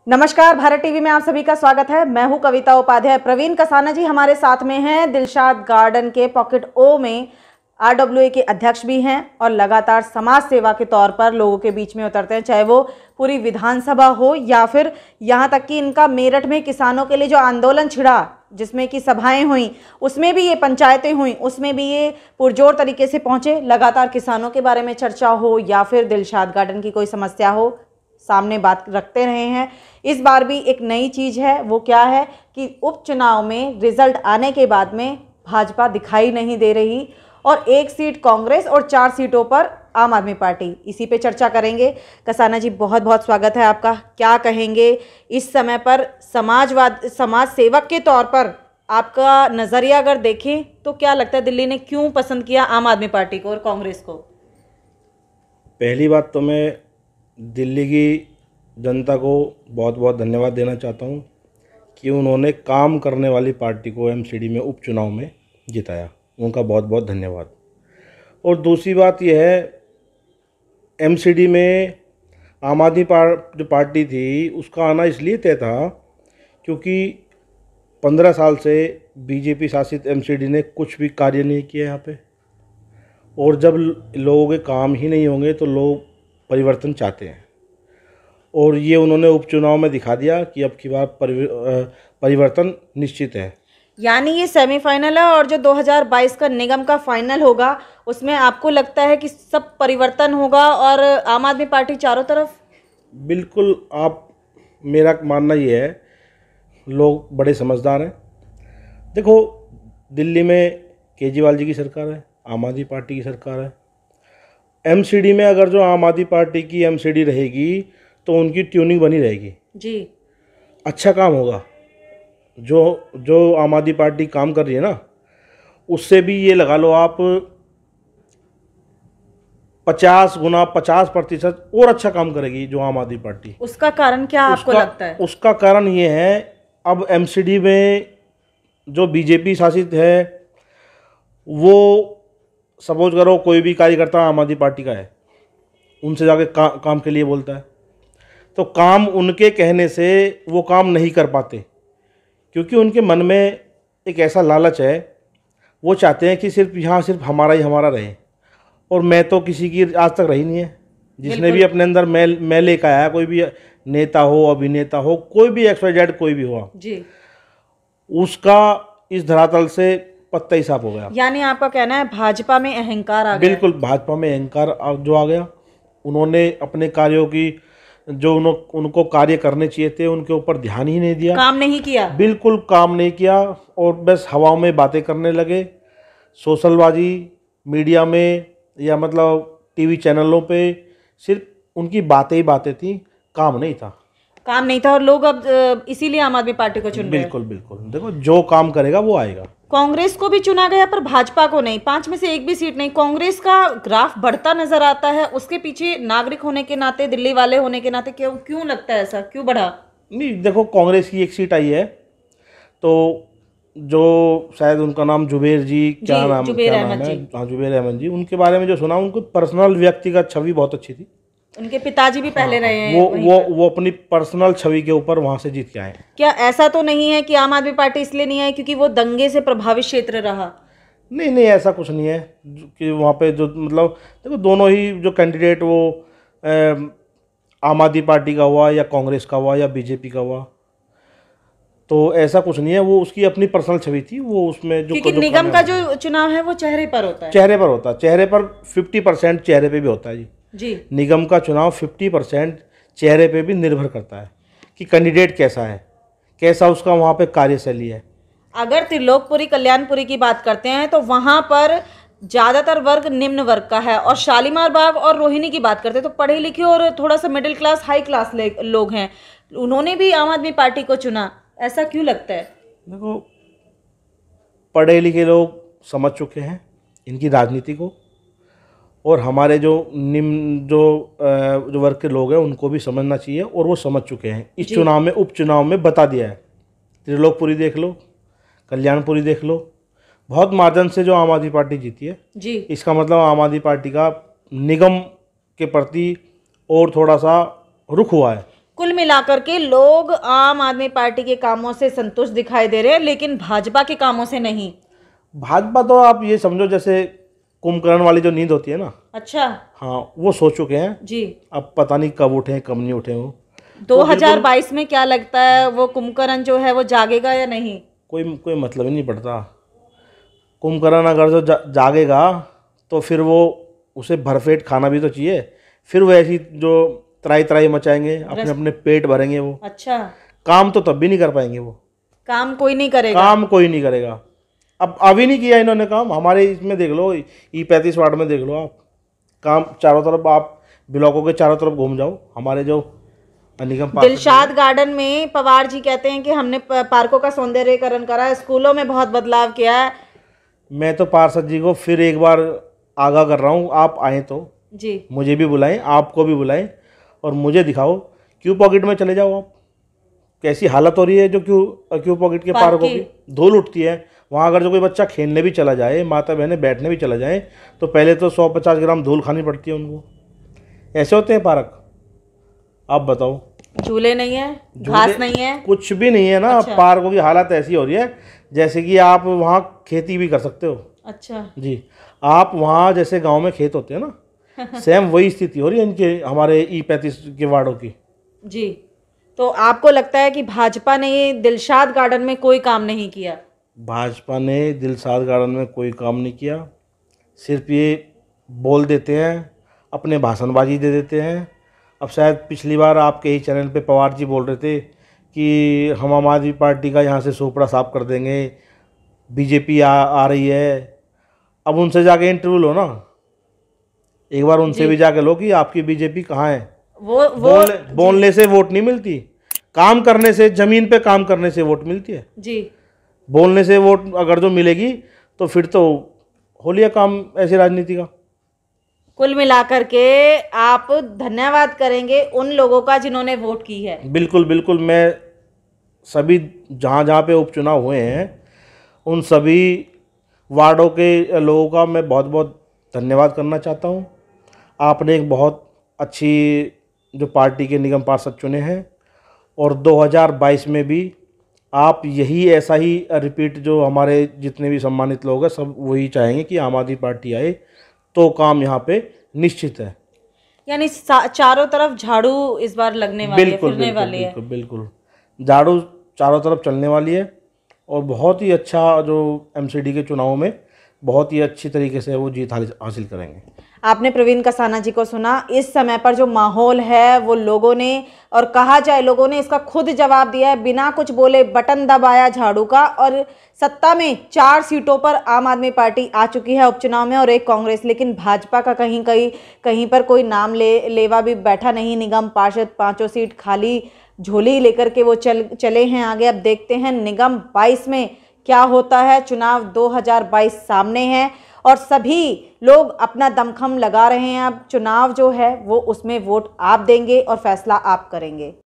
नमस्कार, भारत टीवी में आप सभी का स्वागत है। मैं हूं कविता उपाध्याय। प्रवीण कसाना जी हमारे साथ में हैं। दिलशाद गार्डन के पॉकेट ओ में आरडब्ल्यूए के अध्यक्ष भी हैं और लगातार समाज सेवा के तौर पर लोगों के बीच में उतरते हैं, चाहे वो पूरी विधानसभा हो या फिर यहाँ तक कि इनका मेरठ में किसानों के लिए जो आंदोलन छिड़ा, जिसमें कि सभाएं हुई, उसमें भी ये पंचायतें हुई, उसमें भी ये पुरजोर तरीके से पहुंचे। लगातार किसानों के बारे में चर्चा हो या फिर दिलशाद गार्डन की कोई समस्या हो, सामने बात रखते रहे हैं। इस बार भी एक नई चीज़ है, वो क्या है कि उपचुनाव में रिजल्ट आने के बाद में भाजपा दिखाई नहीं दे रही और 1 सीट कांग्रेस और 4 सीटों पर आम आदमी पार्टी। इसी पे चर्चा करेंगे। कसाना जी, बहुत बहुत स्वागत है आपका। क्या कहेंगे इस समय पर समाज सेवक के तौर पर आपका नज़रिया अगर देखें तो क्या लगता है दिल्ली ने क्यों पसंद किया आम आदमी पार्टी को और कांग्रेस को? पहली बात तो मैं दिल्ली की जनता को बहुत बहुत धन्यवाद देना चाहता हूँ कि उन्होंने काम करने वाली पार्टी को एमसीडी में उपचुनाव में जिताया। उनका बहुत बहुत धन्यवाद। और दूसरी बात यह है, एमसीडी में आम आदमी जो पार्टी थी उसका आना इसलिए तय था क्योंकि 15 साल से बीजेपी शासित एमसीडी ने कुछ भी कार्य नहीं किया यहाँ पे। और जब लोगों के काम ही नहीं होंगे तो लोग परिवर्तन चाहते हैं, और ये उन्होंने उपचुनाव में दिखा दिया कि अब की बार परिवर्तन निश्चित है। यानी ये सेमीफाइनल है और जो 2022 का निगम का फाइनल होगा उसमें आपको लगता है कि सब परिवर्तन होगा और आम आदमी पार्टी चारों तरफ? बिल्कुल, मेरा मानना ये है, लोग बड़े समझदार हैं। देखो, दिल्ली में केजरीवाल जी की सरकार है, आम आदमी पार्टी की सरकार है। एमसीडी में अगर जो आम आदमी पार्टी की एमसीडी रहेगी तो उनकी ट्यूनिंग बनी रहेगी जी, अच्छा काम होगा। जो आम आदमी पार्टी काम कर रही है ना, उससे भी ये लगा लो आप 50% और अच्छा काम करेगी जो आम आदमी पार्टी। उसका कारण क्या आपको लगता है? उसका कारण ये है, अब एमसीडी में जो बीजेपी शासित है, वो सपोज करो कोई भी कार्यकर्ता आम आदमी पार्टी का है, उनसे जाके काम के लिए बोलता है, तो काम उनके कहने से वो काम नहीं कर पाते क्योंकि उनके मन में एक ऐसा लालच है, वो चाहते हैं कि सिर्फ हमारा ही हमारा रहे। और मैं तो किसी की आज तक रही नहीं है। जिसने भी अपने अंदर मैं लेकर आया, कोई भी नेता हो, अभिनेता हो, कोई भी XYZ कोई भी हुआ जी, उसका इस धरातल से पत्ता ही साफ हो गया। यानी आपका कहना है भाजपा में अहंकार आ गया? बिल्कुल, भाजपा में अहंकार जो आ गया। उन्होंने अपने कार्यों की जो उनको कार्य करने चाहिए थे उनके ऊपर ध्यान ही नहीं दिया, काम नहीं किया, बिल्कुल काम नहीं किया, और बस हवाओं में बातें करने लगे। सोशलबाजी मीडिया में या मतलब टीवी चैनलों पे सिर्फ उनकी बातें ही बातें थी, काम नहीं था। और लोग अब इसीलिए आम आदमी पार्टी को चुन रहे हैं। बिल्कुल बिल्कुल, देखो जो काम करेगा वो आएगा। कांग्रेस को भी चुना गया पर भाजपा को नहीं। 5 में से एक भी सीट नहीं। कांग्रेस का ग्राफ बढ़ता नजर आता है। उसके पीछे नागरिक होने के नाते, दिल्ली वाले होने के नाते क्यों लगता है ऐसा, क्यों बढ़ा? नहीं, देखो, कांग्रेस की 1 सीट आई है, तो जो शायद उनका नाम जुबेर जी, क्या नाम है, हाँ, जुबेर अहमद जी, उनके बारे में जो सुना, उनको पर्सनल व्यक्तिगत छवि बहुत अच्छी थी। उनके पिताजी भी पहले रहे हैं। वो अपनी पर्सनल छवि के ऊपर वहां से जीत के आए। क्या ऐसा तो नहीं है कि आम आदमी पार्टी इसलिए नहीं आई क्योंकि वो दंगे से प्रभावित क्षेत्र रहा? नहीं, ऐसा कुछ नहीं है कि वहाँ पे जो मतलब देखो, दोनों ही जो कैंडिडेट, वो आम आदमी पार्टी का हुआ या कांग्रेस का हुआ या बीजेपी का हुआ, तो ऐसा कुछ नहीं है। वो उसकी अपनी पर्सनल छवि थी, वो उसमें जो क्योंकि निगम का जो चुनाव है वो चेहरे पर होता है। चेहरे पर 50% चेहरे पे भी होता है जी। निगम का चुनाव 50% चेहरे पे भी निर्भर करता है कि कैंडिडेट कैसा है, कैसा उसका वहाँ पे कार्यशैली है। अगर त्रिलोकपुरी, कल्याणपुरी की बात करते हैं तो वहाँ पर ज़्यादातर वर्ग निम्न वर्ग का है, और शालीमार बाग और रोहिणी की बात करते हैं तो पढ़े लिखे और थोड़ा सा मिडिल क्लास, हाई क्लास लोग हैं। उन्होंने भी आम आदमी पार्टी को चुना, ऐसा क्यों लगता है? देखो, पढ़े लिखे लोग समझ चुके हैं इनकी राजनीति को, और हमारे जो निम्न जो वर्ग के लोग हैं उनको भी समझना चाहिए, और वो समझ चुके हैं। इस चुनाव में, उपचुनाव में बता दिया है। त्रिलोकपुरी देख लो, कल्याणपुरी देख लो, बहुत मार्जिन से जो आम आदमी पार्टी जीती है जी। इसका मतलब आम आदमी पार्टी का निगम के प्रति और थोड़ा सा रुख हुआ है। कुल मिलाकर के लोग आम आदमी पार्टी के कामों से संतुष्ट दिखाई दे रहे हैं, लेकिन भाजपा के कामों से नहीं। भाजपा तो आप ये समझो जैसे कुंभकर्ण वाली जो नींद होती है ना, अच्छा। हाँ, वो सो चुके हैं जी। अब पता नहीं कब उठे कब नहीं उठे वो। 2022 में क्या लगता है, वो कुंभकर्ण जो है वो जागेगा या नहीं? कोई मतलब ही नहीं पड़ता। कुंभकर्ण अगर जो जागेगा तो फिर वो उसे भरपेट खाना भी तो चाहिए। फिर वो ऐसी जो त्राई त्राई मचाएंगे, अपने अपने पेट भरेंगे वो। अच्छा। काम तो तब भी नहीं कर पाएंगे वो। काम कोई नहीं करेगा। काम कोई नहीं करेगा। अब अभी नहीं किया इन्होंने काम। हमारे इसमें देख लो, E35 वार्ड में देख लो आप, काम चारों तरफ, आप ब्लॉकों के चारों तरफ घूम जाओ, हमारे जो निगम दिलशाद गार्डन में पवार जी कहते हैं कि हमने पार्कों का सौंदर्यीकरण करा है, स्कूलों में बहुत बदलाव किया है। मैं तो पार्षद जी को फिर एक बार आगाह कर रहा हूँ, आप आए तो जी, मुझे भी बुलाएं, आपको भी बुलाएं और मुझे दिखाओ। क्यू पॉकेट में चले जाओ आप, कैसी हालत हो रही है जो क्यू पॉकेट के पार्कों की। धूल उठती है वहाँ। अगर जो कोई बच्चा खेलने भी चला जाए, माता बहनें बैठने भी चला जाए, तो पहले तो 150 ग्राम धूल खानी पड़ती है उनको। ऐसे होते हैं पार्क? आप बताओ। झूले नहीं है, घास नहीं है, कुछ भी नहीं है ना। अच्छा। पार्कों की हालत ऐसी हो रही है जैसे कि आप वहाँ खेती भी कर सकते हो। अच्छा जी, आप वहाँ जैसे गांव में खेत होते हैं ना, सेम वही स्थिति हो रही है इनके, हमारे E35 के वार्डों की। जी, तो आपको लगता है कि भाजपा ने दिलशाद गार्डन में कोई काम नहीं किया? भाजपा ने दिलशाद गार्डन में कोई काम नहीं किया। सिर्फ ये बोल देते हैं, अपने भाषणबाजी दे देते हैं। अब शायद पिछली बार आपके ही चैनल पे पवार जी बोल रहे थे कि हम आम आदमी पार्टी का यहाँ से सोपड़ा साफ कर देंगे, बीजेपी आ रही है। अब उनसे जाके इंटरव्यू लो ना, एक बार उनसे भी जाके लो कि आपकी बीजेपी कहाँ है। वो बोलने से वोट नहीं मिलती, काम करने से, जमीन पे काम करने से वोट मिलती है। जी, बोलने से वोट अगर जो मिलेगी तो फिर तो हो लिया काम ऐसी राजनीति का। कुल मिलाकर के आप धन्यवाद करेंगे उन लोगों का जिन्होंने वोट की है? बिल्कुल बिल्कुल, मैं सभी जहाँ जहाँ पे उपचुनाव हुए हैं उन सभी वार्डों के लोगों का मैं बहुत बहुत धन्यवाद करना चाहता हूँ। आपने एक बहुत अच्छी जो पार्टी के निगम पार्षद चुने हैं और 2022 में भी आप यही ऐसा ही रिपीट, जो हमारे जितने भी सम्मानित लोग हैं सब वही चाहेंगे कि आम आदमी पार्टी आए तो काम यहाँ पे निश्चित है। यानी चारों तरफ झाड़ू इस बार लगने वाली है, फिरने वाली है। बिल्कुल झाड़ू चारों तरफ चलने वाली है और बहुत ही अच्छा, जो MCD के चुनाव में बहुत ही अच्छी तरीके से वो जीत हासिल करेंगे। आपने प्रवीण कसाना जी को सुना। इस समय पर जो माहौल है वो लोगों ने, और कहा जाए लोगों ने इसका खुद जवाब दिया है, बिना कुछ बोले बटन दबाया झाड़ू का, और सत्ता में 4 सीटों पर आम आदमी पार्टी आ चुकी है उपचुनाव में और 1 कांग्रेस। लेकिन भाजपा का कहीं पर कोई नाम लेवा भी बैठा नहीं। निगम पार्षद 5 सीट खाली झोली लेकर के वो चले हैं आगे। अब देखते हैं निगम 22 में क्या होता है। चुनाव 2022 सामने है और सभी लोग अपना दमखम लगा रहे हैं। अब चुनाव जो है वो उसमें वोट आप देंगे और फैसला आप करेंगे।